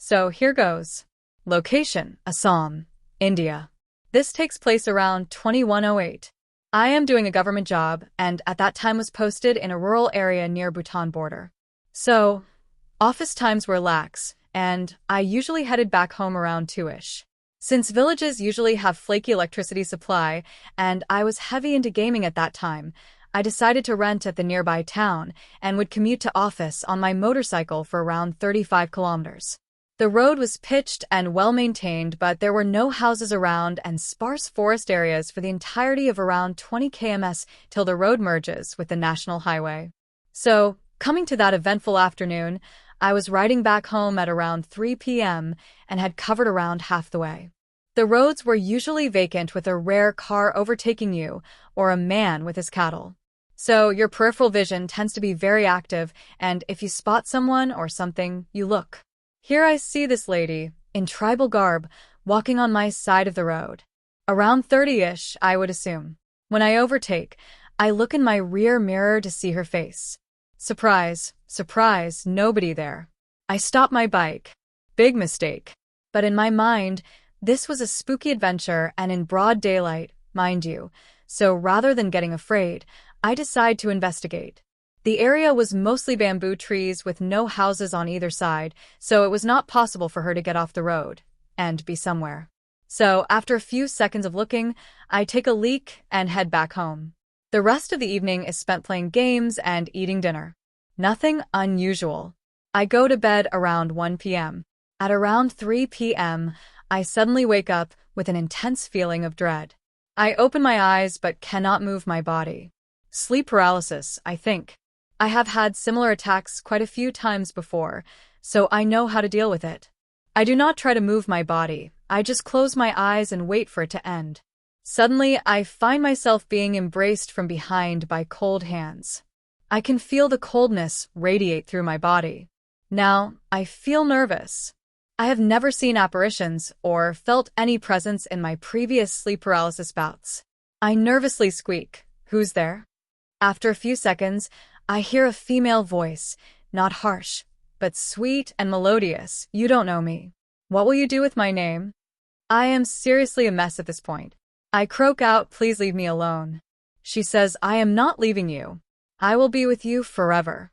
So here goes. Location: Assam, India. This takes place around 2108. I am doing a government job, and at that time was posted in a rural area near Bhutan border. So, office times were lax, and I usually headed back home around 2ish. Since villages usually have flaky electricity supply, and I was heavy into gaming at that time, I decided to rent at the nearby town and would commute to office on my motorcycle for around 35 kilometers. The road was pitched and well-maintained, but there were no houses around and sparse forest areas for the entirety of around 20 km till the road merges with the national highway. So, coming to that eventful afternoon, I was riding back home at around 3 p.m. and had covered around half the way. The roads were usually vacant with a rare car overtaking you or a man with his cattle. So your peripheral vision tends to be very active, and if you spot someone or something, you look. Here I see this lady, in tribal garb, walking on my side of the road. Around 30-ish, I would assume. When I overtake, I look in my rear mirror to see her face. Surprise, surprise, nobody there. I stop my bike. Big mistake. But in my mind, this was a spooky adventure and in broad daylight, mind you, so rather than getting afraid, I decide to investigate. The area was mostly bamboo trees with no houses on either side, so it was not possible for her to get off the road and be somewhere. So, after a few seconds of looking, I take a leak and head back home. The rest of the evening is spent playing games and eating dinner. Nothing unusual. I go to bed around 1 p.m. At around 3 p.m., I suddenly wake up with an intense feeling of dread. I open my eyes but cannot move my body. Sleep paralysis, I think. I have had similar attacks quite a few times before, so I know how to deal with it. I do not try to move my body, I just close my eyes and wait for it to end. Suddenly, I find myself being embraced from behind by cold hands. I can feel the coldness radiate through my body. Now, I feel nervous. I have never seen apparitions or felt any presence in my previous sleep paralysis bouts. I nervously squeak, "Who's there?" After a few seconds, I hear a female voice, not harsh, but sweet and melodious. "You don't know me. What will you do with my name?" I am seriously a mess at this point. I croak out, "Please leave me alone." She says, "I am not leaving you. I will be with you forever."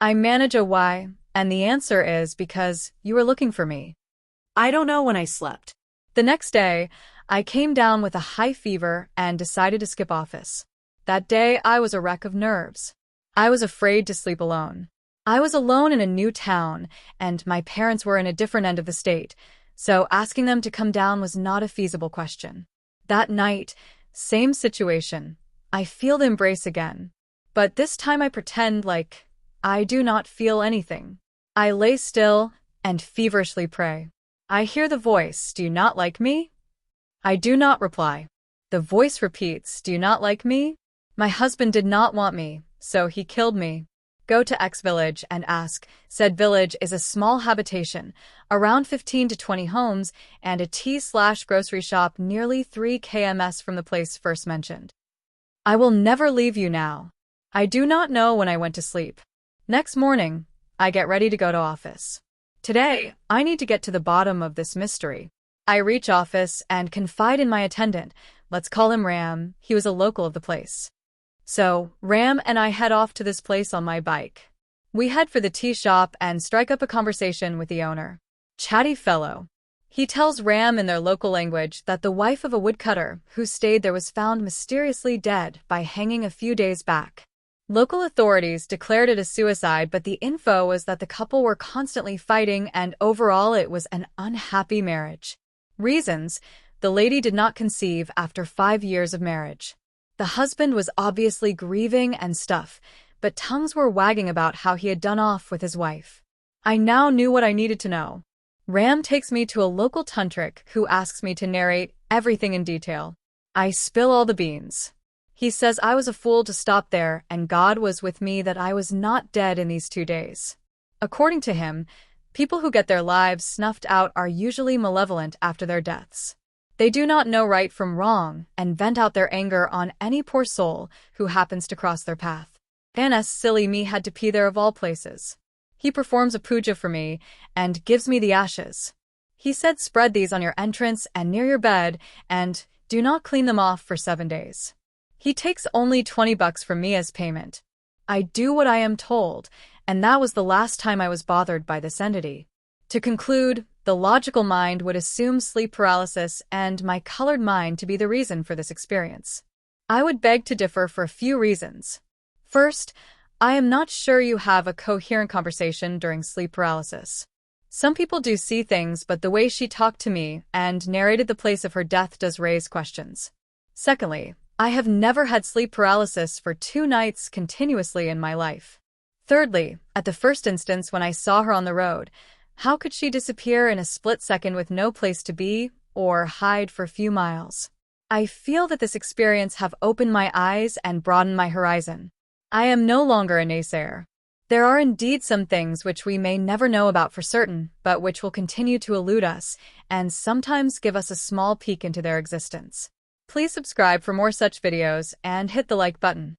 I manage a why, and the answer is because you were looking for me. I don't know when I slept. The next day, I came down with a high fever and decided to skip office. That day, I was a wreck of nerves. I was afraid to sleep alone. I was alone in a new town, and my parents were in a different end of the state, so asking them to come down was not a feasible question. That night, same situation. I feel the embrace again. But this time I pretend like I do not feel anything. I lay still and feverishly pray. I hear the voice, "Do you not like me?" I do not reply. The voice repeats, "Do you not like me? My husband did not want me, so he killed me. Go to X village and ask." Said village is a small habitation, around 15 to 20 homes, and a tea/grocery shop nearly 3 km from the place first mentioned. I will never leave you now. I do not know when I went to sleep. Next morning, I get ready to go to office. Today, I need to get to the bottom of this mystery. I reach office and confide in my attendant. Let's call him Ram. He was a local of the place. So, Ram and I head off to this place on my bike. We head for the tea shop and strike up a conversation with the owner. Chatty fellow. He tells Ram in their local language that the wife of a woodcutter who stayed there was found mysteriously dead by hanging a few days back. Local authorities declared it a suicide, but the info was that the couple were constantly fighting and overall it was an unhappy marriage. Reasons: the lady did not conceive after 5 years of marriage. The husband was obviously grieving and stuff, but tongues were wagging about how he had done off with his wife. I now knew what I needed to know. Ram takes me to a local tantric who asks me to narrate everything in detail. I spill all the beans. He says I was a fool to stop there and God was with me that I was not dead in these 2 days. According to him, people who get their lives snuffed out are usually malevolent after their deaths. They do not know right from wrong and vent out their anger on any poor soul who happens to cross their path. And silly me had to pee there of all places. He performs a puja for me and gives me the ashes. He said spread these on your entrance and near your bed and do not clean them off for 7 days. He takes only $20 from me as payment. I do what I am told, and that was the last time I was bothered by this entity. To conclude, the logical mind would assume sleep paralysis and my colored mind to be the reason for this experience. I would beg to differ for a few reasons. First, I am not sure you have a coherent conversation during sleep paralysis. Some people do see things, but the way she talked to me and narrated the place of her death does raise questions. Secondly, I have never had sleep paralysis for 2 nights continuously in my life. Thirdly, at the first instance when I saw her on the road, how could she disappear in a split second with no place to be or hide for a few miles? I feel that this experience have opened my eyes and broadened my horizon. I am no longer a naysayer. There are indeed some things which we may never know about for certain, but which will continue to elude us and sometimes give us a small peek into their existence. Please subscribe for more such videos and hit the like button.